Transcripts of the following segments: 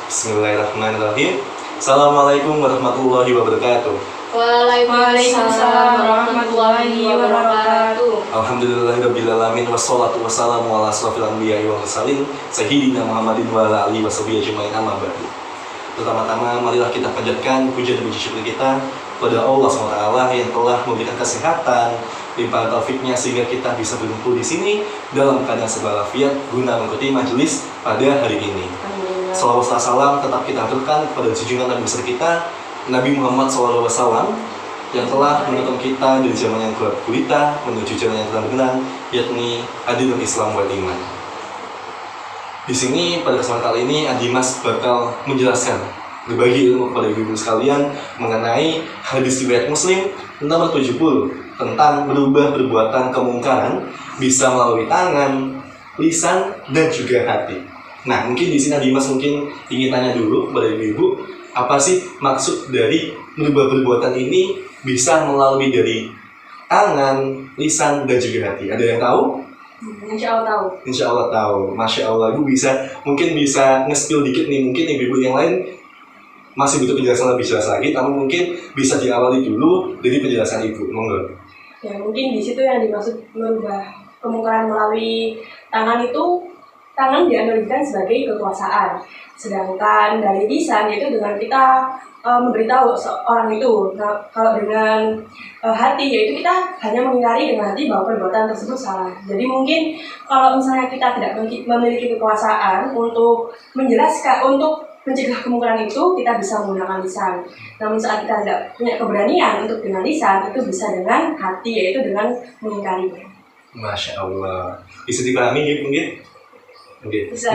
Bismillahirrahmanirrahim. Assalamualaikum warahmatullahi wabarakatuh. Waalaikumsalam warahmatullahi wabarakatuh. Alhamdulillahirrabbilalamin. Wassalatu wassalamu ala asrofil anbiya'i wal mursalin Sayyidina Muhammadin wa ala alihi wa sahbihi ajma'in, amma ba'du. Pertama-tama marilah kita panjatkan puja dan puji syukur kita kepada Allah SWT yang telah memberikan kesehatan, limpahan taufiknya sehingga kita bisa berkumpul di sini dalam keadaan serba walafiat guna mengikuti majelis pada hari ini. Salawat dan salam tetap kita aturkan kepada junjungan Nabi besar kita Nabi Muhammad SAW yang telah menuntun kita dari zaman yang gelap gulita menuju jalan yang terang benderang, yakni adilul Islam wal iman. Di sini pada kesempatan kali ini Adimas bakal menjelaskan, berbagi ilmu kepada ibu-ibu sekalian mengenai hadis riwayat Muslim nomor 70 tentang berubah perbuatan kemungkaran bisa melalui tangan, lisan, dan juga hati. Nah, mungkin di sini Adimas mungkin ingin tanya dulu kepada ibu-ibu, apa sih maksud dari merubah perbuatan ini bisa melalui dari tangan, lisan, dan juga hati? Ada yang tahu? Insya Allah tahu. Insya Allah tahu. Masya Allah, Ibu mungkin bisa nge-spill dikit nih. Mungkin ibu-ibu yang lain masih butuh penjelasan lebih jelas lagi, tapi mungkin bisa diawali dulu dari penjelasan Ibu. Monggo. Ya, mungkin di situ yang dimaksud merubah kemungkaran melalui tangan itu, tangan dianalogikan sebagai kekuasaan. Sedangkan dari lisan yaitu dengan kita memberitahu seorang itu. Nah, kalau dengan hati yaitu kita hanya mengingkari dengan hati bahwa perbuatan tersebut salah. Jadi mungkin kalau misalnya kita tidak memiliki kekuasaan untuk menjelaskan, untuk mencegah kemungkaran itu, kita bisa menggunakan lisan. Namun saat kita tidak punya keberanian untuk dengan lisan, itu bisa dengan hati, yaitu dengan mengingkarinya. Masya Allah. Bisa dipahami mungkin? Okay. Bisa.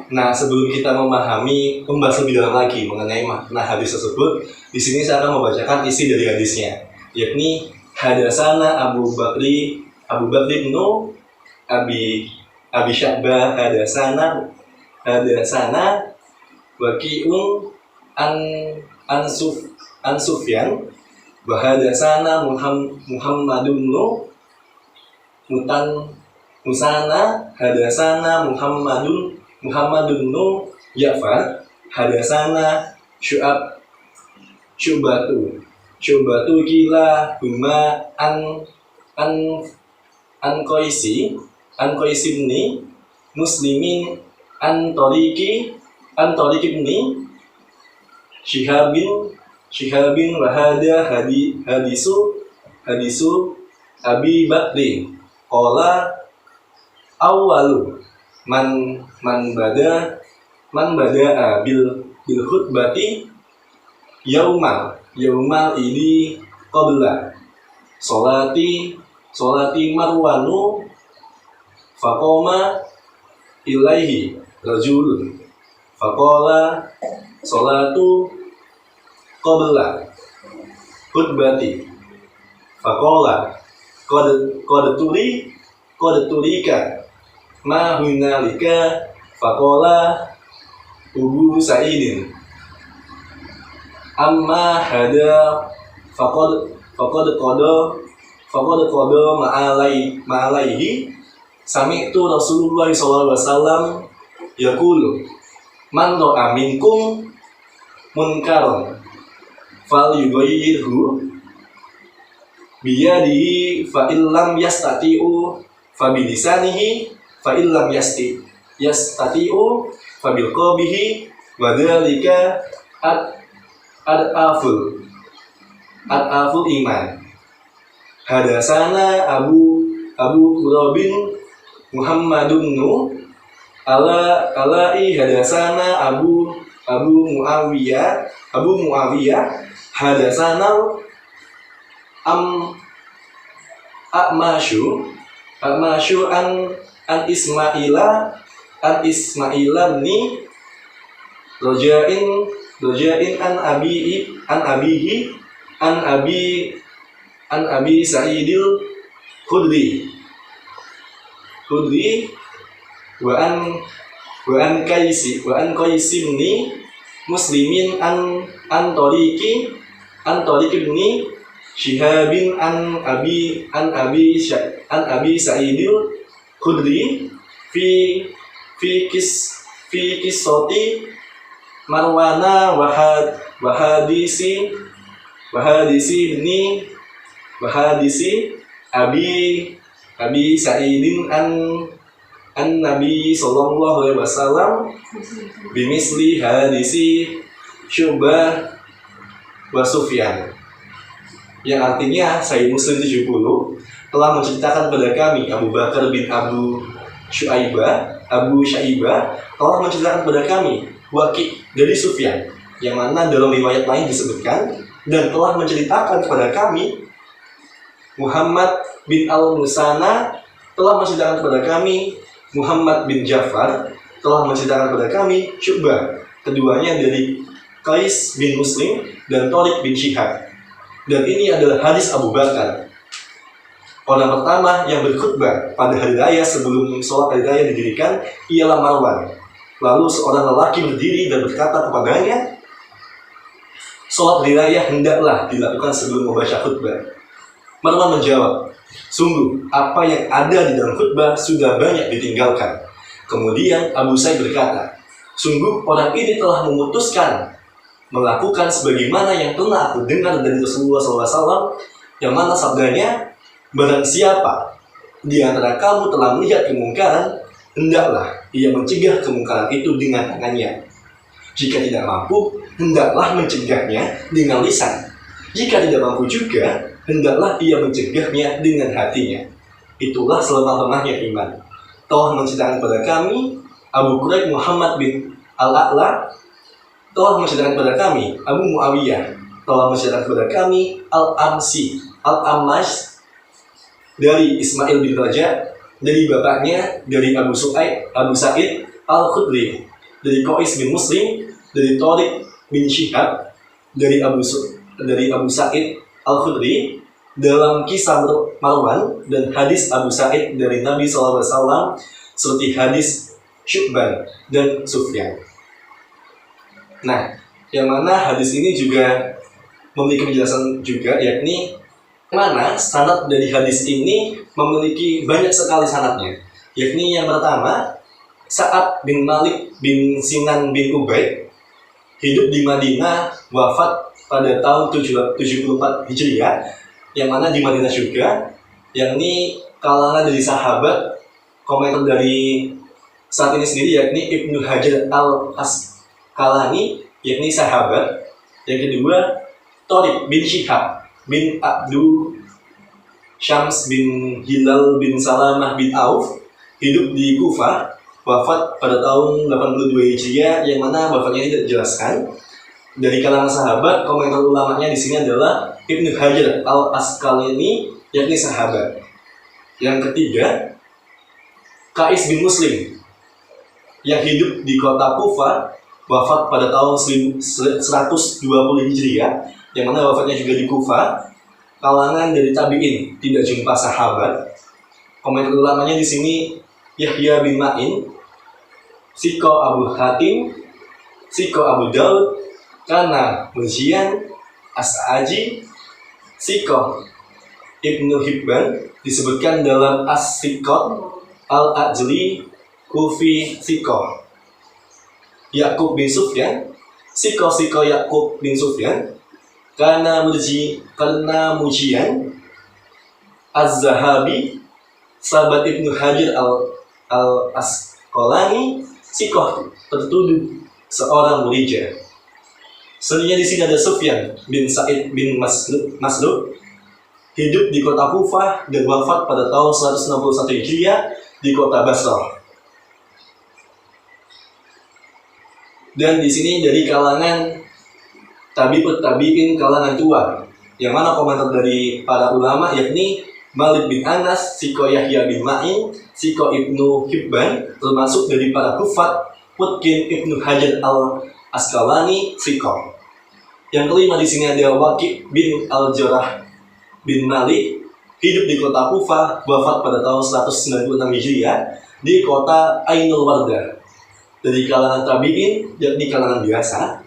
Nah, sebelum kita membahas lebih dalam lagi mengenai makna hadis tersebut, di sini saya akan membacakan isi dari hadisnya, yakni hadasana Abu Bakri bin Abi Sya'bah hadasana Waqi'un an Sufyan wa hadasana Muhammadun Musana hadasana Muhammadun Ja'far hadasana Syu'batu kila huma an Qaisi ibni Muslimin an Tariqi ibni Shihabin wa hadisu Abi Bakri qala awwalu man bada'a bil khutbati yaumal idi qabla solati marwanu faqoma ilaihi rajulun faqala solatu qabla khutbati faqala qad turika ma hunalika faqala Abu Sa'idin amma hada faqad qada ma'alaihi sami'tu Rasulullah sallallahu alaihi wasallam yaqulu man ra'a minkum munkaran falyughayyirhu biyadihi fa illam yastati'u fa bilisanihi fa illam yastati'u fa bilqalbihi wa dzalika ad'aful iman. Hadasana Abu Qurabin Muhammadun alai hadasana Abu Muawiyah hadasana A'mashu an Ismaila ni Rojain an Abi Sa'idil Khudri wa an Qaisi ni Muslimin an Tariqi ibni Shihabin an Abi Sa'idil Khudri fi kisoti Marwana wahadisi Abi Sa'idin an Nabi sallallahu alaihi wasallam bimisli hadisi Syu'bah wa Sufyan, yang artinya Sahih Muslim 70 telah menceritakan kepada kami Abu Bakar bin Abu Syaibah telah menceritakan kepada kami Waki dari Sufyan, yang mana dalam riwayat lain disebutkan, dan telah menceritakan kepada kami Muhammad bin Al-Musana telah menceritakan kepada kami Muhammad bin Ja'far telah menceritakan kepada kami Syu'bah, keduanya dari Qais bin Muslim dan Thariq bin Syihab. Dan ini adalah hadis Abu Bakar, orang pertama yang berkhutbah pada hari raya sebelum sholat hari raya didirikan ialah Marwan. Lalu seorang lelaki berdiri dan berkata kepadanya, sholat hari raya hendaklah dilakukan sebelum membaca khutbah. Marwan menjawab, sungguh apa yang ada di dalam khutbah sudah banyak ditinggalkan. Kemudian Abu Sa'id berkata, sungguh orang ini telah memutuskan melakukan sebagaimana yang pernah aku dengar dari Rasulullah SAW, yang mana sabdanya, barang siapa di antara kamu telah melihat kemungkaran, hendaklah ia mencegah kemungkaran itu dengan tangannya. Jika tidak mampu, hendaklah mencegahnya dengan lisan. Jika tidak mampu juga, hendaklah ia mencegahnya dengan hatinya. Itulah selemah-lemahnya iman. Telah menceritakan kepada kami Abu Quraib Muhammad bin Al-A'la, telah menceritakan kepada kami Abu Muawiyah, telah menceritakan kepada kami Al-Ammash dari Ismail bin Raja, dari bapaknya, dari Abu Sa'id Al-Khudri, dari Qais bin Muslim, dari Thariq bin Syihab, dari Abu Sa'id Al-Khudri, dalam kisah Marwan dan hadis Abu Sa'id dari Nabi SAW, seperti hadis Syu'ban dan Sufyan. Nah, yang mana hadis ini juga memiliki penjelasan juga, yakni mana sanad dari hadis ini memiliki banyak sekali sanadnya, yakni yang pertama Sa'ad bin Malik bin Sinan bin Ubaid, hidup di Madinah, wafat pada tahun 74 Hijriah, yang mana di Madinah juga, yakni kalangan dari sahabat. Komentar dari saat ini sendiri yakni Ibnu Hajar Al-Asqalani, yakni sahabat. Yang kedua Thariq bin Syihab bin Abdul Syams bin Hilal bin Salamah bin Auf, hidup di Kufah, wafat pada tahun 82 Hijriah, yang mana wafatnya tidak dijelaskan. Dari kalangan sahabat, komentar ulamanya di sini adalah Ibnu Hajar Al-Asqalani, yakni sahabat. Yang ketiga, Qais bin Muslim, yang hidup di kota Kufah, wafat pada tahun 120 Hijriah, yang mana wafatnya juga di Kufah. Kalangan dari tabi'in, tidak jumpa sahabat. Komentar ulamanya di sini Yahya bin Ma'in, Siko Abu Hatim, Siko Abu Daud, Kana Mujian, As-Aji, Siko Ibnu Hibban, disebutkan dalam As-Sikot Al-Ajli Kufi Siko. Yakub bin Sufyan, Siko Yakub bin Sufyan, karena Mujian, Az-Zahabi, sahabat Ibnu Hajar Al-Asqalani, Sikoh tertuduh seorang mulijah. Selanjutnya di sini ada Sufyan bin Sa'id bin Masruq, hidup di kota Kufah dan wafat pada tahun 161 Hijriah di kota Basrah. Dan di sini dari kalangan tabi'in kalangan tua, yang mana komentar dari para ulama yakni Malik bin Anas, Siko Yahya bin Ma'in, Siko Ibnu Hibban, termasuk dari para kufat, Mutkin Ibnu Hajar Al-Asqalani, Siko. Yang kelima di sini ada Waqi bin Al-Jarrah bin Malik, hidup di kota Kufah, wafat pada tahun 196 Hijriah di kota Ainul Wardah. Dari kalangan tabi'in, yakni kalangan biasa.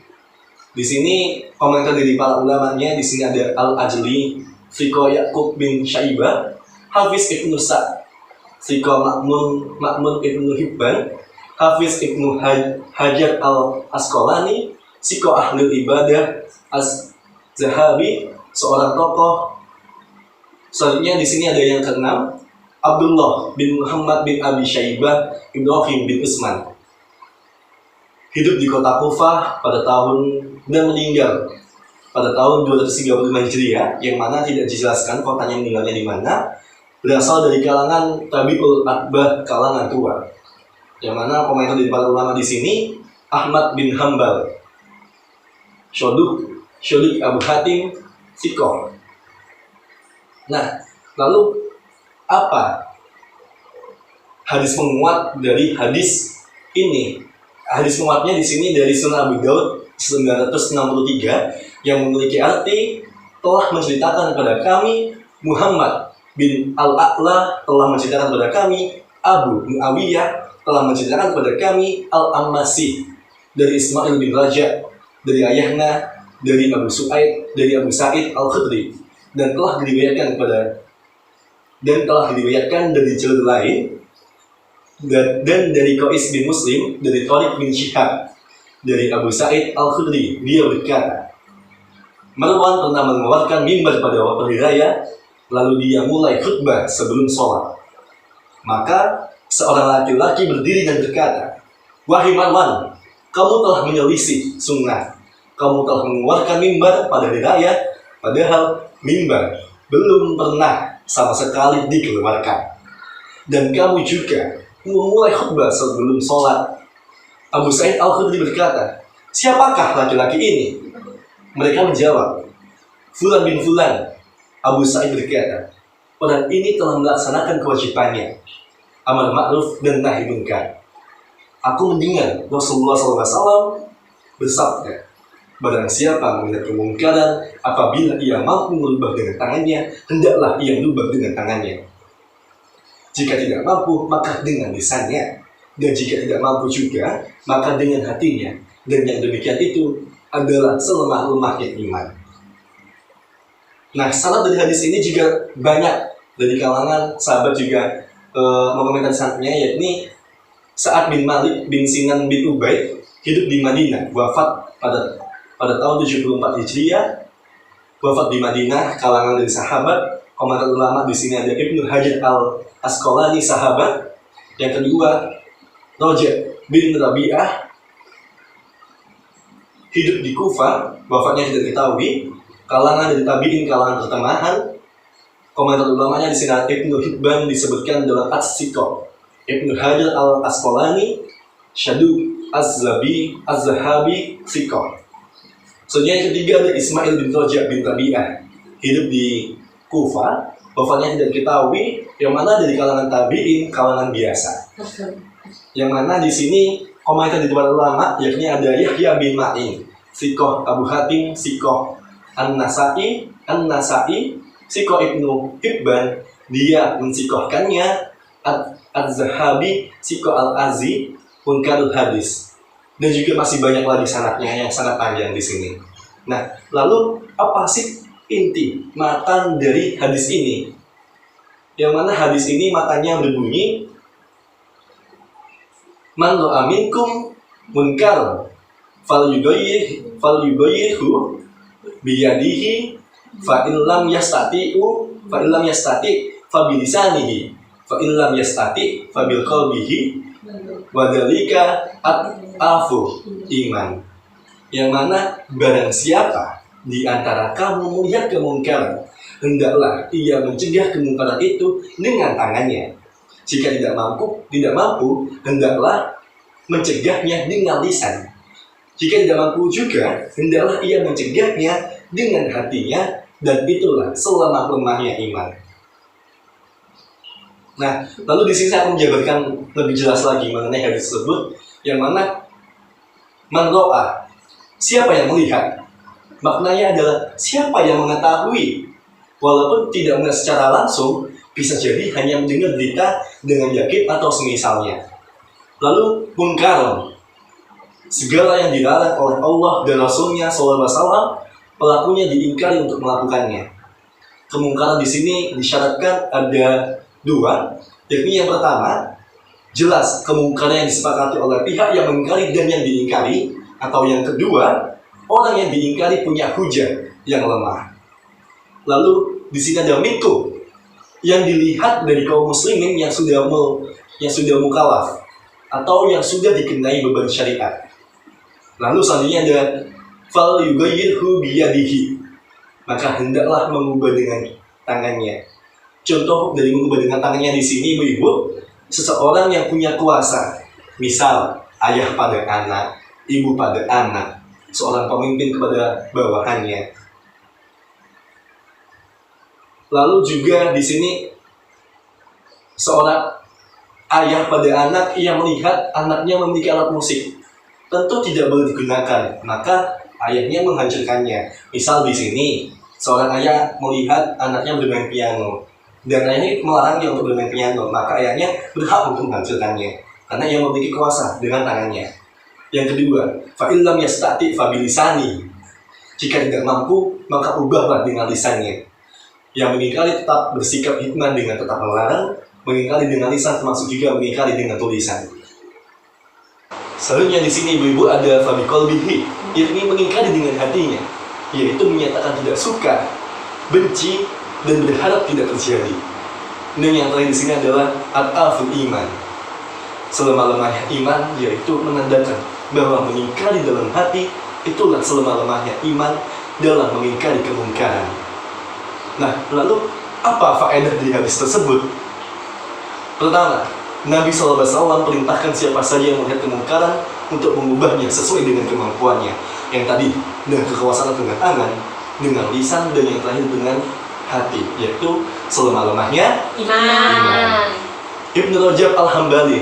Di sini komentar dari para ulamanya, di sini ada Al-Ajli, Siko Yakub bin Syaibah, Hafiz Ibnu Sa'd, Siko Ma'mun Ibnu Hibban, Hafiz Ibnu Hajar al-Asqalani, Siko Ahlul Ibadah Az-Zahabi, seorang tokoh. Selanjutnya di sini ada yang keenam, Abdullah bin Muhammad bin Abi Syaibah Ibrahim bin Utsman, hidup di kota Kufah pada tahun dan meninggal pada tahun 235 Hijriah, yang mana tidak dijelaskan kotanya meninggalnya di mana. Berasal dari kalangan Tabi'ul Atbah, kalangan tua. Yang mana komentar dari para ulama di sini, Ahmad bin Hambal, Syudik Abu Hatim, Sikoh. Nah, lalu apa hadis penguat dari hadis ini? Hadis penguatnya di sini dari Sunan Abu Daud 963 yang memiliki arti, telah menceritakan kepada kami Muhammad bin Al-A'la, telah menceritakan kepada kami Abu Muawiyah, telah menceritakan kepada kami Al-Ammasi dari Ismail bin Raja, dari ayahnya, dari Abu Su'aid, dari Abu Sa'id Al-Khudri, dan telah diriwayatkan dari jalur lain, dan dari Qais bin Muslim, dari Thariq bin Syihab, dari Abu Sa'id Al-Khudri. Dia berkata, Marwan pernah mengeluarkan mimbar pada waktu hari raya, lalu dia mulai khutbah sebelum sholat. Maka seorang laki-laki berdiri dan berkata, "Wahai Marwan, kamu telah menyelisih sunnah. Kamu telah mengeluarkan mimbar pada hari raya, padahal mimbar belum pernah sama sekali dikeluarkan. Dan kamu juga memulai khutbah sebelum sholat." Abu Sa'id Al-Khudri berkata, "Siapakah laki-laki ini?" Mereka menjawab, "Fulan bin Fulan." Abu Sa'id berkata, "Orang ini telah melaksanakan kewajibannya, amar ma'ruf dan nahi munkar. Aku mendengar Rasulullah SAW bersabda, barang siapa melihat kemungkaran, apabila ia mampu merubah dengan tangannya, hendaklah ia merubah dengan tangannya. Jika tidak mampu, maka dengan lisannya. Dan jika tidak mampu juga, maka dengan hatinya. Dan yang demikian itu adalah selemah-lemahnya iman." Nah, sanad dari hadis ini juga banyak dari kalangan sahabat juga mengomentari sanadnya, yakni Sa'ad bin Malik bin Sinan bin Ubaid, hidup di Madinah, wafat pada tahun 74 Hijriah, wafat di Madinah, kalangan dari sahabat. Komentar ulama di sini ada Ibnu Hajar al-Asqalani, sahabat. Yang kedua, Roja bin Rabi'ah, hidup di Kufah, wafatnya tidak diketahui, kalangan dari tabi'in, kalangan pertengahan. Komentar ulamanya di sini Ibnu Hibban disebutkan dalam As-Siqah, Ibnu Hajar al-Asqalani, Syaduk Az-Zahabi, Siqah. Selanjutnya yang ketiga ada Ismail bin Roja bin Rabi'ah, hidup di Kufah, wafatnya tidak diketahui, yang mana dari kalangan tabi'in, kalangan biasa. Yang mana di sini komentar di para ulama, yakni ada Yahya bin Ma'in, Sikoh Abu Hatim, Sikoh An-Nasai, Sikoh Ibnu Hibban, dia mensikohkannya, Az-Zahabi, Sikoh Al-Azi, Munkarul Hadis. Dan juga masih banyak lagi sanadnya yang sangat panjang di sini. Nah, lalu apa sih inti matan dari hadis ini? Yang mana hadis ini matanya berbunyi, "Man ra'a minkum munkar falyughayyirhu biyadihi, fa in lam yastati fa bilisanihi, fa in lam yastati fa bil qalbihi, wa dzalika afu iman." Yang mana barang siapa di antara kamu melihat kemungkaran, hendaklah ia mencegah kemungkaran itu dengan tangannya. Jika tidak mampu, hendaklah mencegahnya dengan lisan. Jika tidak mampu juga, hendaklah ia mencegahnya dengan hatinya, dan itulah selemah-lemahnya iman. Nah, lalu di sini saya akan menjabarkan lebih jelas lagi mengenai hadis tersebut, yang mana man ro'a, siapa yang melihat? Maknanya adalah siapa yang mengetahui, walaupun tidak melihat secara langsung, bisa jadi hanya mendengar berita dengan yakin atau semisalnya. Lalu munkar, segala yang dilarang oleh Allah dan Rasulnya SAW, pelakunya diingkari untuk melakukannya. Kemungkaran di sini disyaratkan ada dua, yakni yang pertama, jelas kemungkaran yang disepakati oleh pihak yang mengingkari dan yang diingkari. Atau yang kedua, orang yang diingkari punya hujah yang lemah. Lalu di sini ada mito yang dilihat dari kaum muslimin yang sudah mukallaf atau yang sudah dikenai beban syariat. Lalu selanjutnya ada fal yughayyirhu biyadihi, maka hendaklah mengubah dengan tangannya. Contoh dari mengubah dengan tangannya di sini, Ibu, seseorang yang punya kuasa, misal ayah pada anak, ibu pada anak, seorang pemimpin kepada bawahannya. Lalu juga di sini seorang ayah pada anak yang melihat anaknya memiliki alat musik, tentu tidak boleh digunakan, maka ayahnya menghancurkannya. Misal di sini seorang ayah melihat anaknya bermain piano dan ayahnya melarangnya untuk bermain piano, maka ayahnya berhak untuk menghancurkannya karena ia memiliki kuasa dengan tangannya. Yang kedua, fa'illam yastati fabilisani, jika tidak mampu maka ubahlah dengan lisannya. Yang mengingkari tetap bersikap hikmah dengan tetap melarang, mengingkari dengan lisan termasuk juga mengingkari dengan tulisan. Selanjutnya di sini Ibu-ibu ada fabiqalbihi, yakni mengingkari dengan hatinya, yaitu menyatakan tidak suka, benci, dan berharap tidak terjadi. Dan yang terakhir di sini adalah ad'aful iman, selemah-lemahnya iman, yaitu menandakan bahwa mengingkari dalam hati itulah selemah-lemahnya iman dalam mengingkari kemungkaran. Nah, lalu apa faedah di hadis tersebut? Pertama, Nabi SAW perintahkan siapa saja yang melihat kemungkaran untuk mengubahnya sesuai dengan kemampuannya. Yang tadi dengan kekuasaan dengan tangan, dengan lisan, dan yang terakhir dengan hati, yaitu selemah-lemahnya Iman. Ibnu Rajab Al-Hambali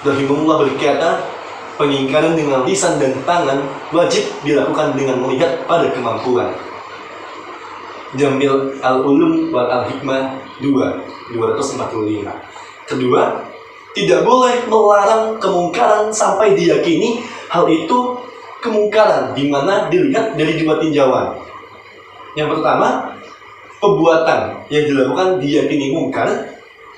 rahimahullah berkata, pengingkaran dengan lisan dan tangan wajib dilakukan dengan melihat pada kemampuan. Jamil Al-Ulum wal Al-Hikmah 245. Kedua, tidak boleh melarang kemungkaran sampai diyakini hal itu kemungkaran, di mana dilihat dari dua tinjauan. Yang pertama, perbuatan yang dilakukan diyakini mungkar.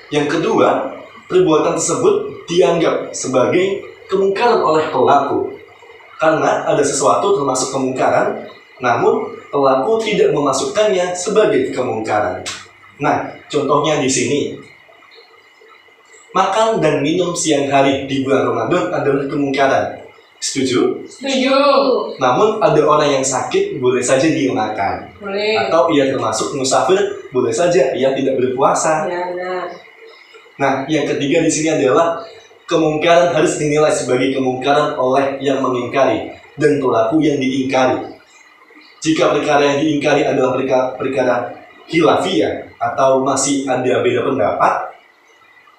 Yang kedua, perbuatan tersebut dianggap sebagai kemungkaran oleh pelaku, karena ada sesuatu termasuk kemungkaran, namun pelaku tidak memasukkannya sebagai kemungkaran. Nah, contohnya di sini, makan dan minum siang hari di bulan Ramadan adalah kemungkaran. Setuju? Setuju. Namun ada orang yang sakit boleh saja dia makan. Boleh. Atau ia termasuk musafir, boleh saja ia tidak berpuasa. Ya, benar. Nah, yang ketiga di sini adalah kemungkaran harus dinilai sebagai kemungkaran oleh yang mengingkari dan pelaku yang diingkari. Jika perkara yang diingkari adalah perkara khilafiyah atau masih ada beda pendapat,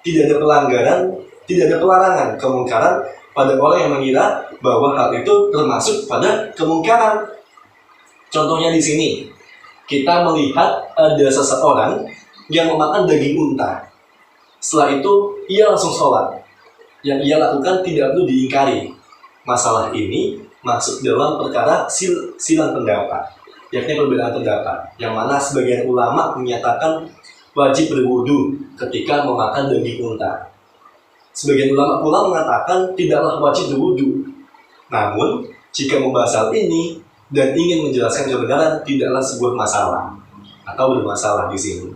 tidak ada pelanggaran, tidak ada pelarangan kemungkaran pada orang yang mengira bahwa hal itu termasuk pada kemungkaran. Contohnya di sini, kita melihat ada seseorang yang memakan daging unta. Setelah itu, ia langsung sholat. Yang ia lakukan tidak perlu diingkari. Masalah ini masuk dalam perkara silang pendapat, yakni perbedaan pendapat, yang mana sebagian ulama menyatakan wajib berwudu ketika memakan daging unta. Sebagian ulama pula mengatakan tidaklah wajib berwudu. Namun, jika membahas hal ini dan ingin menjelaskan kebenaran, tidaklah sebuah masalah atau bermasalah di sini.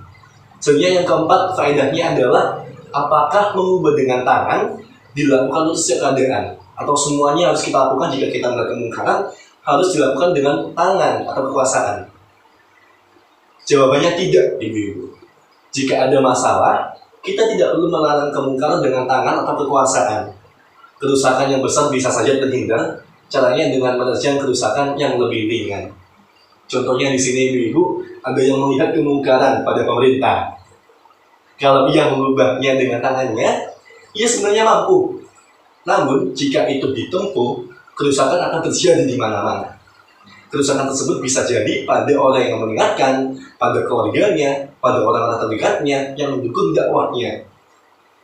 Selanjutnya yang keempat, faedahnya adalah apakah mengubah dengan tangan dilakukan untuk setiap keadaan, atau semuanya harus kita lakukan jika kita melihat kemungkaran harus dilakukan dengan tangan atau kekuasaan? Jawabannya tidak, ibu-ibu. Jika ada masalah, kita tidak perlu melarang kemungkaran dengan tangan atau kekuasaan. Kerusakan yang besar bisa saja terhindar, caranya dengan menerjang kerusakan yang lebih ringan. Contohnya di sini, ibu-ibu, ada yang melihat kemungkaran pada pemerintah. Kalau ia mengubahnya dengan tangannya, ia sebenarnya mampu. Namun, jika itu ditempuh, kerusakan akan terjadi di mana-mana. Kerusakan tersebut bisa jadi pada orang yang mengingatkan, pada keluarganya, pada orang-orang terdekatnya yang mendukung dakwahnya.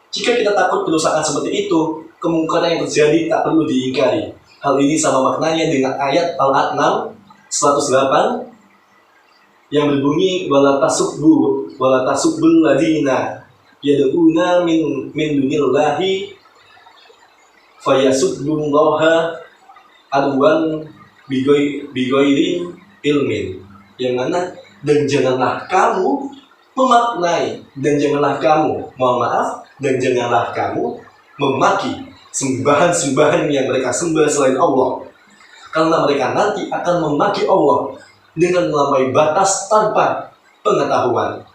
Jika kita takut kerusakan seperti itu, kemungkaran yang terjadi tak perlu diingkari. Hal ini sama maknanya dengan ayat Al-An'am 108 yang berbunyi wala tasubbul ladina yad'una min dunillahi fayasubbullaha adwan bigoiri ilmin, yang mana dan janganlah kamu memaknai, dan janganlah kamu, mohon maaf, dan janganlah kamu memaki sembahan-sembahan yang mereka sembah selain Allah, karena mereka nanti akan memaki Allah dengan melampaui batas tanpa pengetahuan.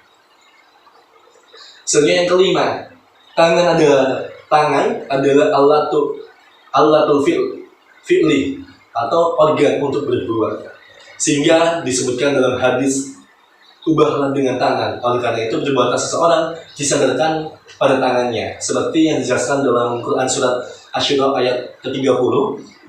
Selanjutnya yang kelima, tangan adalah alatul fi'li atau organ untuk berbuat, sehingga disebutkan dalam hadis ubahlah dengan tangan. Oleh karena itu perbuatan seseorang disandarkan pada tangannya, seperti yang dijelaskan dalam Quran surat Asy-Syura ayat ke-30,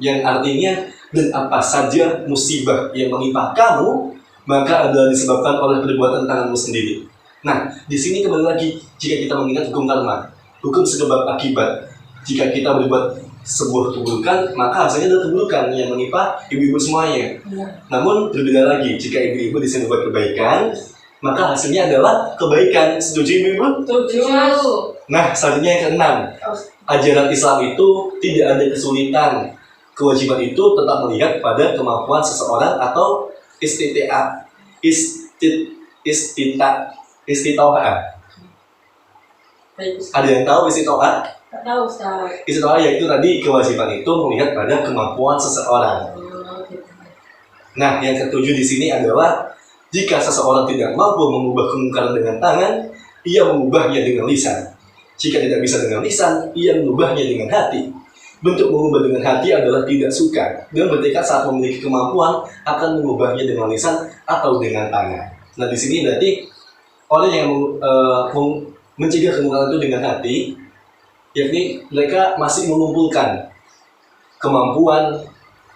yang artinya dan apa saja musibah yang menimpa kamu maka adalah disebabkan oleh perbuatan tanganmu sendiri. Nah, di sini kembali lagi, jika kita mengingat hukum karma, hukum sebab akibat, jika kita berbuat sebuah keburukan, maka hasilnya adalah keburukan yang menimpa ibu-ibu semuanya. Namun berbeda lagi, jika ibu-ibu di sini berbuat kebaikan, maka hasilnya adalah kebaikan. Setuju ibu-ibu? Setuju. Nah, selanjutnya yang keenam, ajaran Islam itu tidak ada kesulitan. Kewajiban itu tetap melihat pada kemampuan seseorang atau istita'ah. Ada yang tahu istita'ah? Tak tahu, Ustaz. Istita'ah yaitu tadi kewajiban itu melihat pada kemampuan seseorang. Nah, yang ketujuh di sini adalah jika seseorang tidak mampu mengubah kemungkaran dengan tangan, ia mengubahnya dengan lisan. Jika tidak bisa dengan lisan, ia mengubahnya dengan hati. Bentuk mengubah dengan hati adalah tidak suka dan bertekad saat memiliki kemampuan akan mengubahnya dengan lisan atau dengan tangan. Nah, di sini berarti orang yang mencegah kemungkaran itu dengan hati, yakni mereka masih mengumpulkan kemampuan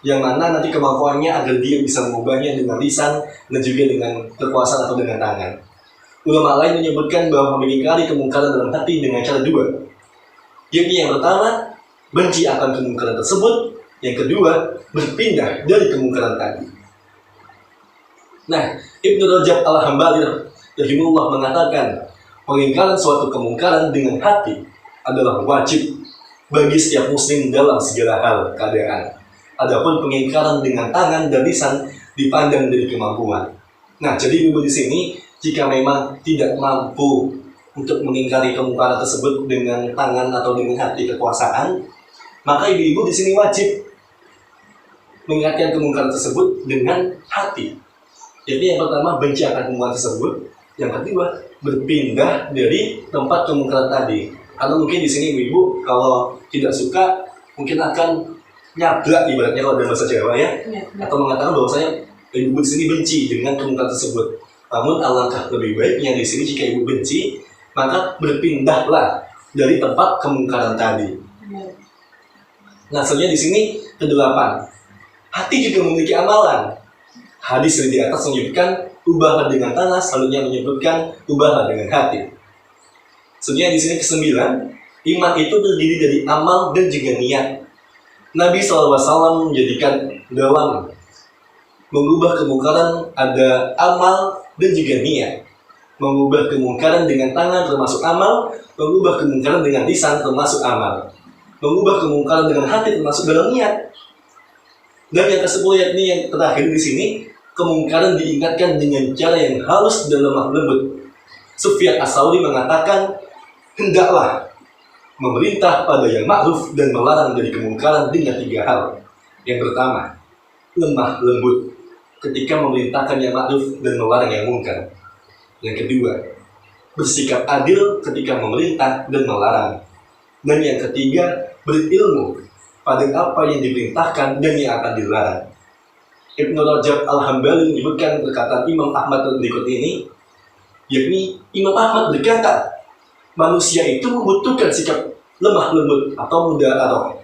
yang mana nanti kemampuannya agar dia bisa mengubahnya dengan lisan dan juga dengan kekuasaan atau dengan tangan. Ulama lain menyebutkan bahwa mengingkari kemungkaran dalam hati dengan cara dua, yakni yang pertama benci akan kemungkaran tersebut, yang kedua berpindah dari kemungkaran tadi. Nah, Ibnu Rajab Al-Hambali rahimahullah mengatakan pengingkaran suatu kemungkaran dengan hati adalah wajib bagi setiap muslim dalam segala hal keadaan. Adapun pengingkaran dengan tangan dan lisan dipandang dari kemampuan. Nah, jadi ibu di sini jika memang tidak mampu untuk mengingkari kemungkaran tersebut dengan tangan atau dengan hati kekuasaan, maka ibu-ibu di sini wajib mengingatkan kemungkaran tersebut dengan hati. Jadi yang pertama benci akan kemungkaran tersebut, yang kedua berpindah dari tempat kemungkaran tadi. Karena mungkin di sini ibu-ibu kalau tidak suka mungkin akan nyablak ibaratnya kalau dalam bahasa Jawa ya, atau mengatakan bahwasanya ibu di sini benci dengan kemungkaran tersebut. Namun alangkah lebih baiknya di sini jika ibu benci, maka berpindahlah dari tempat kemungkaran tadi. Nah, selanjutnya di sini kedelapan, hati juga memiliki amalan. Hadis di atas menyebutkan ubahlah dengan tangan, selanjutnya menyebutkan ubahlah dengan hati. Selanjutnya di sini kesembilan, iman itu terdiri dari amal dan juga niat. Nabi SAW menjadikan dalam mengubah kemungkaran ada amal dan juga niat. Mengubah kemungkaran dengan tangan termasuk amal, mengubah kemungkaran dengan lisan termasuk amal. Mengubah kemungkaran dengan hati termasuk dalam niat. Dan yang ke-10 yakni yang terakhir di sini, kemungkaran diingatkan dengan cara yang halus dan lemah lembut. Sufyan Ats-Tsauri mengatakan, hendaklah memerintah pada yang ma'ruf dan melarang dari kemungkaran dengan 3 hal. Yang pertama, lemah lembut ketika memerintahkan yang ma'ruf dan melarang yang mungkar. Yang kedua, bersikap adil ketika memerintah dan melarang. Dan yang ketiga, berilmu pada apa yang diperintahkan dan yang akan dilarang. Ibnu Rajab Al-Hambali menyebutkan perkataan Imam Ahmad berikut ini, yakni Imam Ahmad berkata, manusia itu membutuhkan sikap lemah lembut atau mudaarah,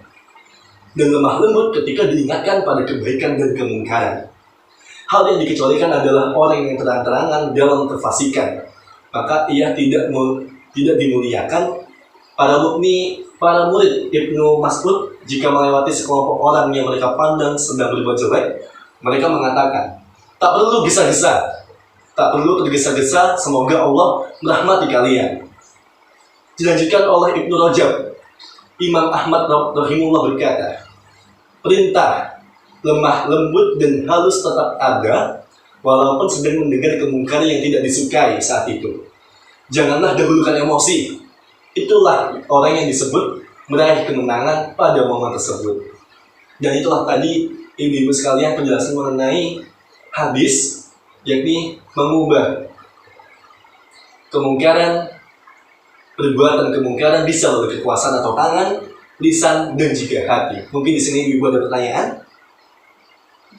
dan lemah lembut ketika diingatkan pada kebaikan dan kemungkaran. Hal yang dikecualikan adalah orang yang terang-terangan dalam kefasikan, maka ia tidak dimuliakan. Para murid Ibnu Mas'ud jika melewati sekelompok orang yang mereka pandang sedang berbuat jelek, mereka mengatakan, tak perlu gesa-gesa, tak perlu tergesa-gesa, semoga Allah merahmati kalian. Dilanjutkan oleh Ibnu Rajab. Imam Ahmad rahimahullah berkata, perintah lemah lembut dan halus tetap ada walaupun sedang mendengar kemungkaran yang tidak disukai saat itu. Janganlah dahulukan emosi. Itulah orang yang disebut meraih kemenangan pada momen tersebut. Dan itulah tadi ibu-ibu sekalian penjelasan mengenai hadis, yakni mengubah kemungkaran, perbuatan kemungkaran bisa melalui kekuasaan atau tangan, lisan, dan juga hati. Mungkin di sini ibu ada pertanyaan?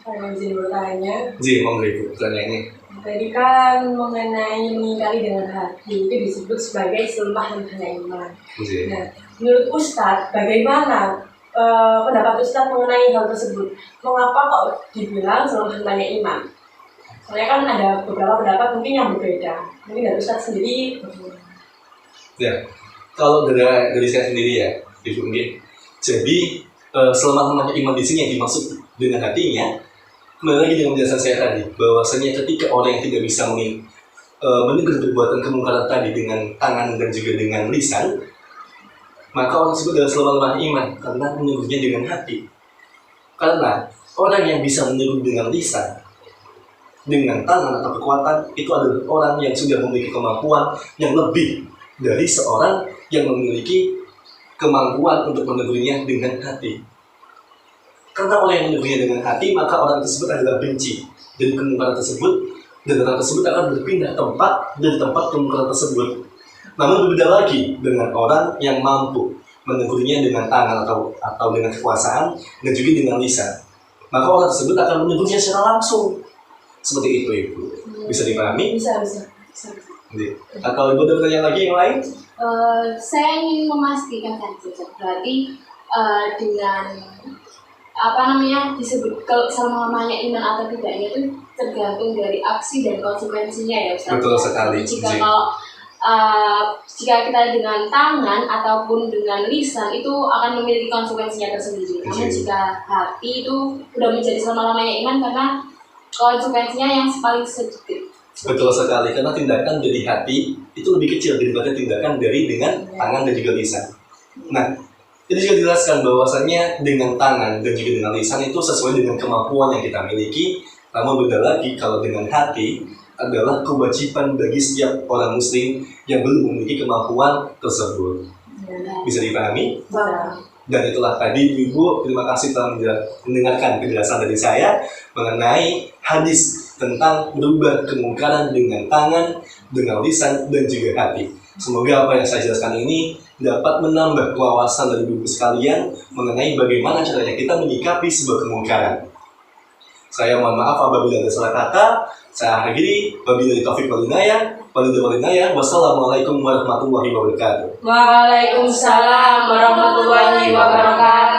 Saya izin bertanya. Monggo ibu pertanyaannya. Tadi kan mengenai mengingkari dengan hati itu disebut sebagai selemah-lemahnya iman. Nah, menurut Ustadz, bagaimana pendapat Ustadz mengenai hal tersebut? Mengapa kok dibilang selemah-lemahnya iman? Soalnya kan ada beberapa pendapat mungkin yang berbeda. Mungkin dari Ustadz sendiri. Ya, kalau dari saya sendiri ya, ibu mungkin. Jadi selemah-lemahnya iman di sini yang dimaksud dengan hatinya. Kembali lagi dengan penjelasan saya tadi, bahwasanya ketika orang yang tidak bisa menegur perbuatan kemungkaran tadi dengan tangan dan juga dengan lisan, maka orang tersebut adalah selemah-lemah iman karena menegurnya dengan hati. Karena orang yang bisa menegur dengan lisan, dengan tangan atau kekuatan, itu adalah orang yang sudah memiliki kemampuan yang lebih dari seorang yang memiliki kemampuan untuk menegurnya dengan hati. Karena orang yang menegurnya dengan hati, maka orang tersebut adalah benci dari kemungkaran tersebut, dan orang tersebut akan berpindah tempat dari tempat kemungkaran tersebut. Namun berbeda lagi dengan orang yang mampu menegurnya dengan tangan atau dengan kekuasaan dan juga dengan lisan. Maka orang tersebut akan menegurnya secara langsung. Seperti itu, Ibu. Bisa dipahami? Bisa. Atau Ibu ada pertanyaan lagi yang lain? Saya ingin memastikan saja, berarti dengan disebut selama-lamanya iman atau tidaknya itu tergantung dari aksi dan konsekuensinya ya Ustaz. Betul sekali. Jika kita dengan tangan ataupun dengan lisan itu akan memiliki konsekuensinya tersendiri. Namun jika hati itu sudah menjadi selama-lamanya iman karena konsekuensinya yang paling sedikit. Betul sekali, karena tindakan dari hati itu lebih kecil daripada tindakan dengan tangan dan juga lisan. Nah, itu juga dijelaskan bahwasannya dengan tangan dan juga dengan lisan itu sesuai dengan kemampuan yang kita miliki. Namun beda lagi kalau dengan hati adalah kewajiban bagi setiap orang muslim yang belum memiliki kemampuan tersebut. Bisa dipahami? Dan itulah tadi Ibu, terima kasih telah mendengarkan penjelasan dari saya mengenai hadis tentang merubah kemungkaran dengan tangan, dengan lisan, dan juga hati. Semoga apa yang saya jelaskan ini dapat menambah wawasan dari ibu sekalian mengenai bagaimana caranya kita menyikapi sebuah kemungkaran. Saya mohon maaf apabila ada salah kata. Saya akhiri, wabillahi taufiq wal hidayah. Wassalamualaikum warahmatullahi wabarakatuh. Waalaikumsalam warahmatullahi wabarakatuh.